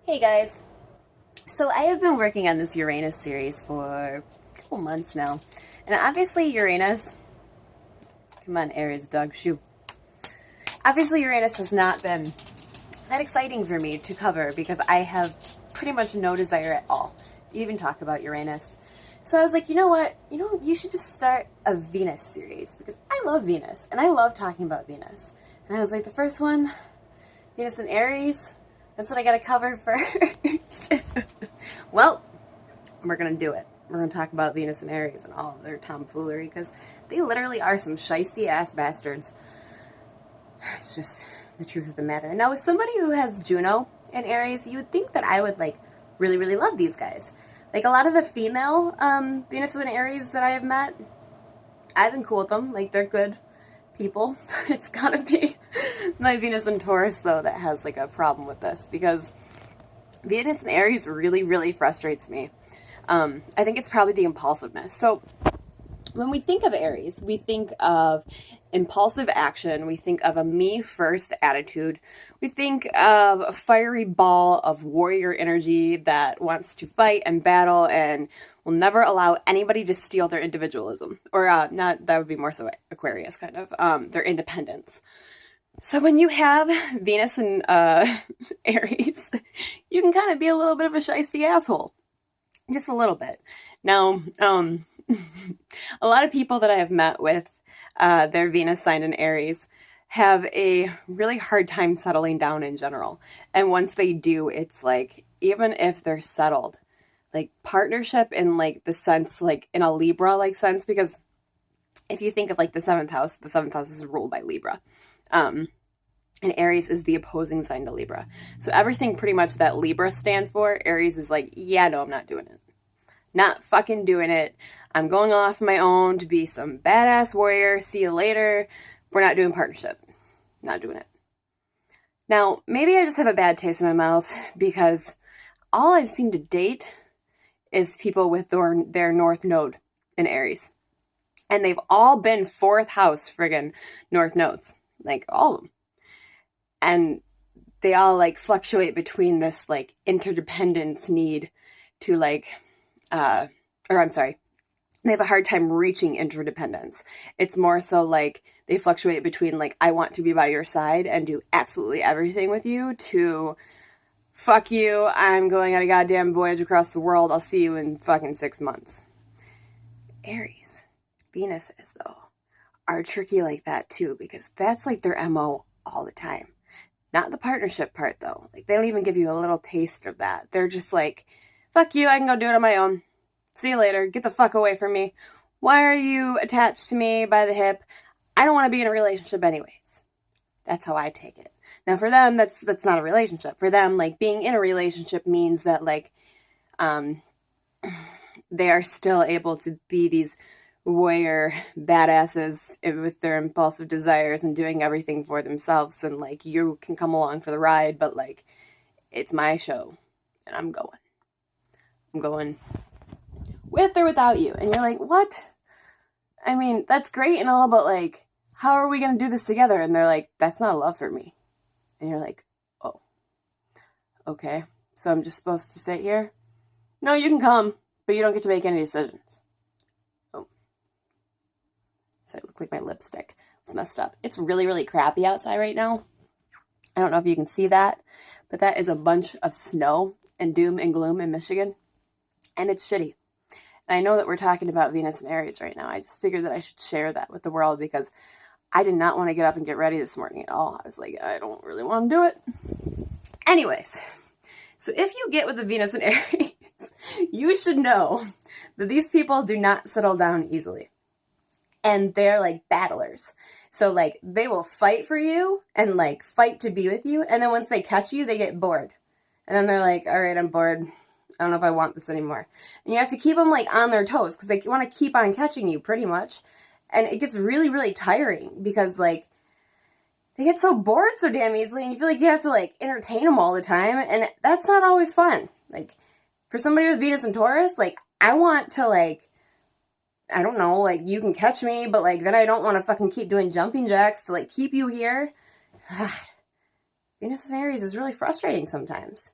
Hey guys, so I have been working on this Uranus series for a couple months now, and obviously Uranus, come on Aries dog shoe, obviously Uranus has not been that exciting for me to cover because I have pretty much no desire at all to even talk about Uranus. So I was like, you know what, you should just start a Venus series because I love Venus and I love talking about Venus. And I was like, the first one, Venus and Aries, that's what I gotta cover first. Well, we're gonna do it. We're gonna talk about Venus and Aries and all of their tomfoolery because they literally are some shisty ass bastards. It's just the truth of the matter. Now, as somebody who has Juno in Aries, you would think that I would really, really love these guys. Like a lot of the female Venus and Aries that I have met, I've been cool with them. Like they're good people. It's gotta be my Venus and Taurus though that has like a problem with this because Venus and Aries really, really frustrates me. I think it's probably the impulsiveness. So when we think of Aries, we think of impulsive action. We think of a me first attitude. We think of a fiery ball of warrior energy that wants to fight and battle and will never allow anybody to steal their individualism. Or not, that would be more so Aquarius kind of, their independence. So when you have Venus and Aries, you can kind of be a little bit of a shisty asshole. Just a little bit. Now, a lot of people that I have met with their Venus sign in Aries have a really hard time settling down in general. And once they do, it's like, even if they're settled, like partnership in like the sense, like in a Libra like sense, because if you think of like the seventh house is ruled by Libra. And Aries is the opposing sign to Libra. So everything pretty much that Libra stands for, Aries is like, yeah, no, I'm not doing it. Not fucking doing it. I'm going off my own to be some badass warrior. See you later. We're not doing partnership. Not doing it. Now, maybe I just have a bad taste in my mouth because all I've seen to date is people with their North Node in Aries. And they've all been fourth house friggin' North Nodes. Like, all of them. And they all like fluctuate between this like interdependence need to like, they have a hard time reaching interdependence. It's more so like they fluctuate between like, I want to be by your side and do absolutely everything with you to fuck you. I'm going on a goddamn voyage across the world. I'll see you in fucking 6 months. Aries, Venuses though, are tricky like that too because that's like their MO all the time. Not the partnership part, though. Like, they don't even give you a little taste of that. They're just like, fuck you, I can go do it on my own. See you later. Get the fuck away from me. Why are you attached to me by the hip? I don't want to be in a relationship anyways. That's how I take it. Now, for them, that's not a relationship. For them, like, being in a relationship means that, like, they are still able to be these warrior badasses with their impulsive desires and doing everything for themselves, and like you can come along for the ride, but like it's my show and I'm going with or without you. And you're like, what? I mean, that's great and all, but like, how are we gonna do this together? And they're like, that's not love for me. And you're like, oh, okay, so I'm just supposed to sit here? No, you can come, but you don't get to make any decisions. I look like my lipstick. It's messed up. It's really, really crappy outside right now. I don't know if you can see that, but that is a bunch of snow and doom and gloom in Michigan. And it's shitty. And I know that we're talking about Venus and Aries right now. I just figured that I should share that with the world because I did not want to get up and get ready this morning at all. I was like, I don't really want to do it. Anyways, so if you get with the Venus and Aries, you should know that these people do not settle down easily. And they're like battlers. So like they will fight for you and like fight to be with you. And then once they catch you, they get bored. And then they're like, all right, I'm bored. I don't know if I want this anymore. And you have to keep them like on their toes because they want to keep on catching you pretty much. And it gets really, really tiring because like they get so bored so damn easily and you feel like you have to like entertain them all the time. And that's not always fun. Like for somebody with Venus and Taurus, like I want to like, I don't know, like, you can catch me, but, like, then I don't want to fucking keep doing jumping jacks to, like, keep you here. Venus and Aries is really frustrating sometimes.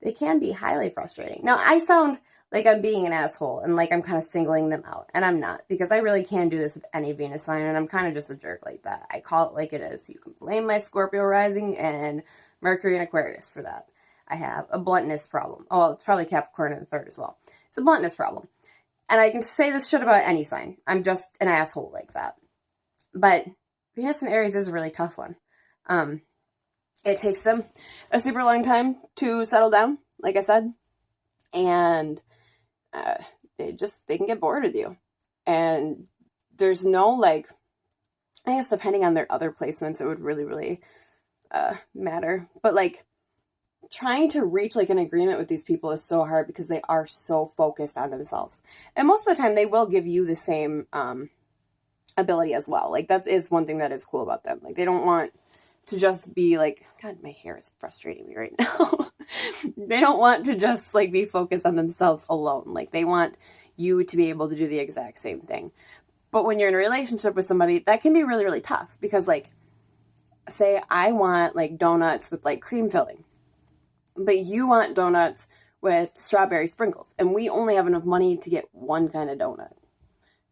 they can be highly frustrating. Now, I sound like I'm being an asshole and like I'm kind of singling them out, and I'm not, because I really can do this with any Venus sign, and I'm kind of just a jerk like that. I call it like it is. You can blame my Scorpio rising and Mercury in Aquarius for that. I have a bluntness problem. Oh, it's probably Capricorn in the third as well. It's a bluntness problem. And I can say this shit about any sign. I'm just an asshole like that. But Venus in Aries is a really tough one. It takes them a super long time to settle down, like I said. And they can get bored with you. And there's no, like, I guess depending on their other placements, it would really, really matter. But, like, trying to reach, like, an agreement with these people is so hard because they are so focused on themselves. And most of the time, they will give you the same ability as well. Like, that is one thing that is cool about them. Like, they don't want to just be like, God, my hair is frustrating me right now. They don't want to just, like, be focused on themselves alone. Like, they want you to be able to do the exact same thing. But when you're in a relationship with somebody, that can be really, really tough. Because, like, say I want, like, donuts with, like, cream filling. But you want donuts with strawberry sprinkles. And we only have enough money to get one kind of donut.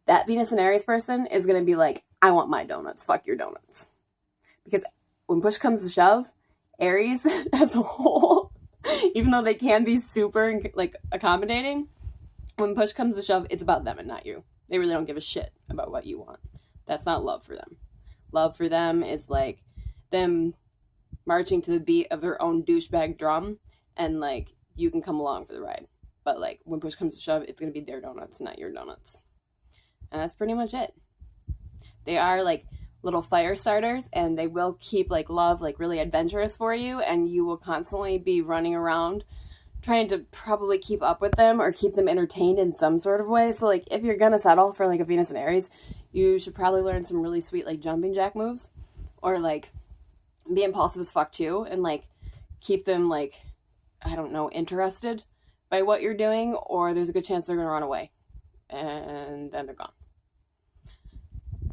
That Venus and Aries person is going to be like, I want my donuts. Fuck your donuts. Because when push comes to shove, Aries as a whole, even though they can be super, like, accommodating, when push comes to shove, it's about them and not you. They really don't give a shit about what you want. That's not love for them. Love for them is, like, them marching to the beat of their own douchebag drum, and, like, you can come along for the ride. But, like, when push comes to shove, it's going to be their donuts, not your donuts. And that's pretty much it. They are, like, little fire starters, and they will keep, like, love, like, really adventurous for you, and you will constantly be running around trying to probably keep up with them or keep them entertained in some sort of way. So, like, if you're gonna settle for, like, a Venus and Aries, you should probably learn some really sweet, like, jumping jack moves, or, like, be impulsive as fuck too, and, like, keep them, like, I don't know, interested by what you're doing, or there's a good chance they're gonna run away, and then they're gone.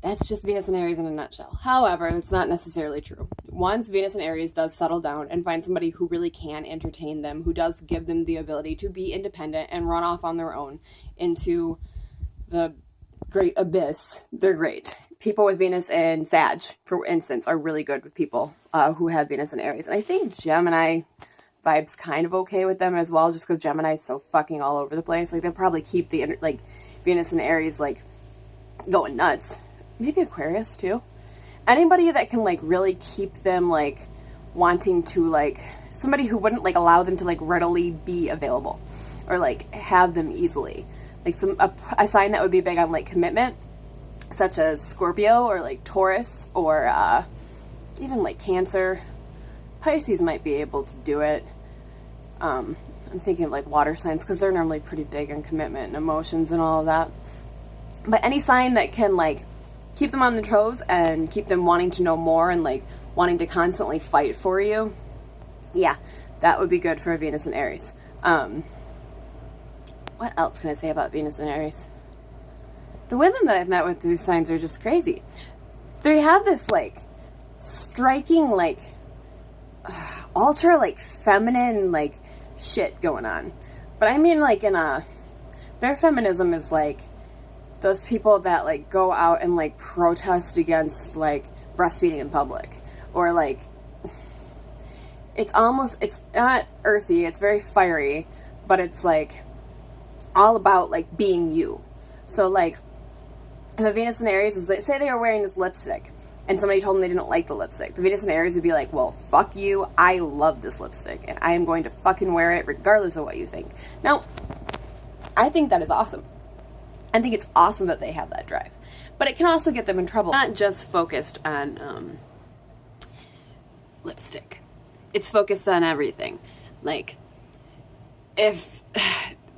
That's just Venus and Aries in a nutshell. However, it's not necessarily true. Once Venus and Aries does settle down and find somebody who really can entertain them, who does give them the ability to be independent and run off on their own into the great abyss, they're great. People with Venus and Sag, for instance, are really good with people who have Venus and Aries. And I think Gemini vibes kind of okay with them as well, just because Gemini is so fucking all over the place. Like, they'll probably keep the, like, Venus and Aries, like, going nuts. Maybe Aquarius too. Anybody that can, like, really keep them, like, wanting to, like, somebody who wouldn't, like, allow them to, like, readily be available or, like, have them easily. Like, a sign that would be big on, like, commitment, such as Scorpio or, like, Taurus or even, like, Cancer. Pisces might be able to do it. I'm thinking of, like, water signs, because they're normally pretty big on commitment and emotions and all of that. But any sign that can, like, keep them on their toes and keep them wanting to know more and, like, wanting to constantly fight for you, yeah, that would be good for a Venus and Aries. What else can I say about Venus and Aries? The women that I've met with these signs are just crazy. They have this, like, striking, like, ultra, like, feminine, like, shit going on. But I mean, like, their feminism is, like, those people that, like, go out and, like, protest against, like, breastfeeding in public. Or, like, it's not earthy, it's very fiery, but it's, like, all about, like, being you. So, like, if a Venus and Aries is, like, say they were wearing this lipstick, and somebody told them they didn't like the lipstick, the Venus and Aries would be like, well, fuck you, I love this lipstick, and I am going to fucking wear it regardless of what you think. Now, I think that is awesome. I think it's awesome that they have that drive. But it can also get them in trouble. Not just focused on lipstick. It's focused on everything. Like, if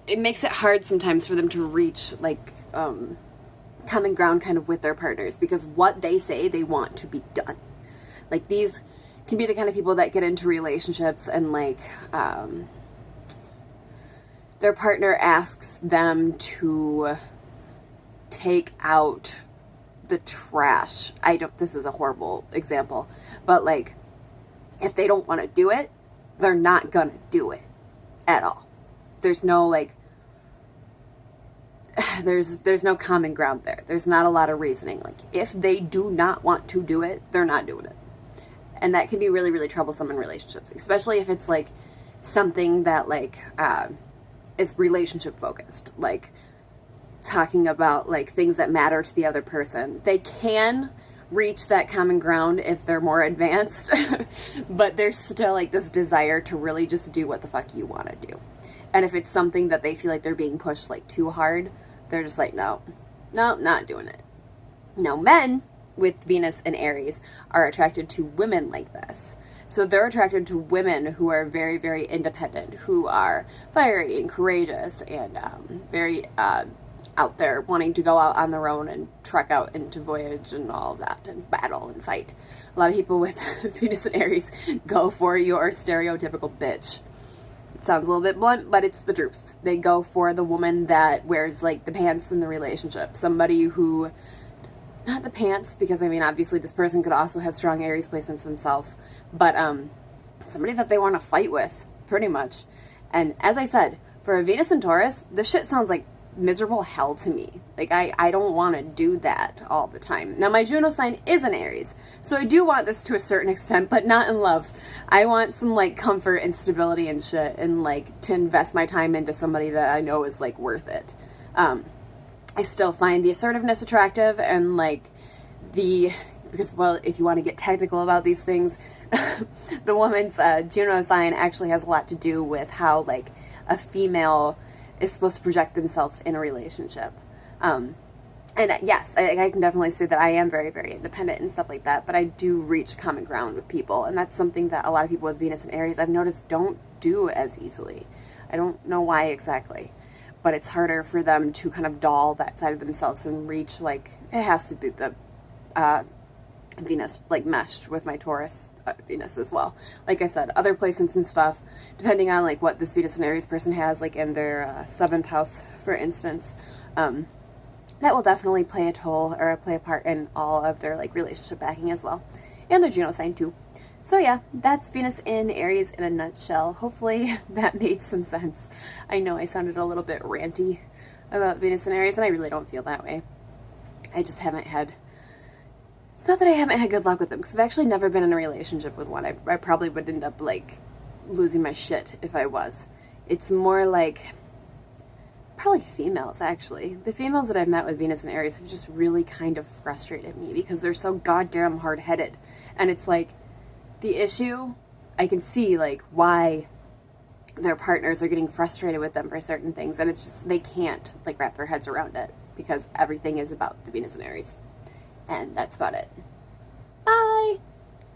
it makes it hard sometimes for them to reach, like, common ground kind of with their partners, because what they say they want to be done. Like, these can be the kind of people that get into relationships and, like, their partner asks them to take out the trash. This is a horrible example, but, like, if they don't want to do it, they're not gonna do it. at all. There's no like, there's no common ground there. There's not a lot of reasoning. Like, if they do not want to do it, they're not doing it. And that can be really, really troublesome in relationships, especially if it's like something that like is relationship focused, like talking about like things that matter to the other person. They can reach that common ground if they're more advanced, but there's still like this desire to really just do what the fuck you want to do. And if it's something that they feel like they're being pushed like too hard, they're just like, no, not doing it. Now, men with Venus and Aries are attracted to women like this. So they're attracted to women who are very, very independent, who are fiery and courageous and very out there wanting to go out on their own and trek out into voyage and all of that and battle and fight. A lot of people with Venus and Aries go for your stereotypical bitch. It sounds a little bit blunt, but it's the truth. They go for the woman that wears like the pants in the relationship. Somebody who, not the pants, because I mean obviously this person could also have strong Aries placements themselves, but somebody that they want to fight with, pretty much. And as I said, for a Venus and Taurus, this shit sounds like miserable hell to me. Like, I don't want to do that all the time. Now, my Juno sign is an Aries, so I do want this to a certain extent, but not in love. I want some, like, comfort and stability and shit, and, like, to invest my time into somebody that I know is, like, worth it. I still find the assertiveness attractive, and, like, because, well, if you want to get technical about these things, the woman's Juno sign actually has a lot to do with how, like, a female is supposed to project themselves in a relationship. And yes, I can definitely say that I am very, very independent and stuff like that, but I do reach common ground with people, and that's something that a lot of people with Venus and Aries I've noticed don't do as easily. I don't know why exactly, but it's harder for them to kind of doll that side of themselves and reach, like, it has to be the Venus, like, meshed with my Taurus Venus as well. Like I said, other placements and stuff, depending on, like, what this Venus and Aries person has, like, in their 7th house, for instance, that will definitely play a toll, or play a part in all of their, like, relationship backing as well. And their Juno sign, too. So yeah, that's Venus in Aries in a nutshell. Hopefully that made some sense. I know I sounded a little bit ranty about Venus and Aries, and I really don't feel that way. I just haven't had... It's not that I haven't had good luck with them, because I've actually never been in a relationship with one. I probably would end up, like, losing my shit if I was. It's more like, probably females, actually. The females that I've met with Venus and Aries have just really kind of frustrated me, because they're so goddamn hard-headed. And it's like, the issue, I can see, like, why their partners are getting frustrated with them for certain things, and it's just, they can't, like, wrap their heads around it, because everything is about the Venus and Aries. And that's about it. Bye!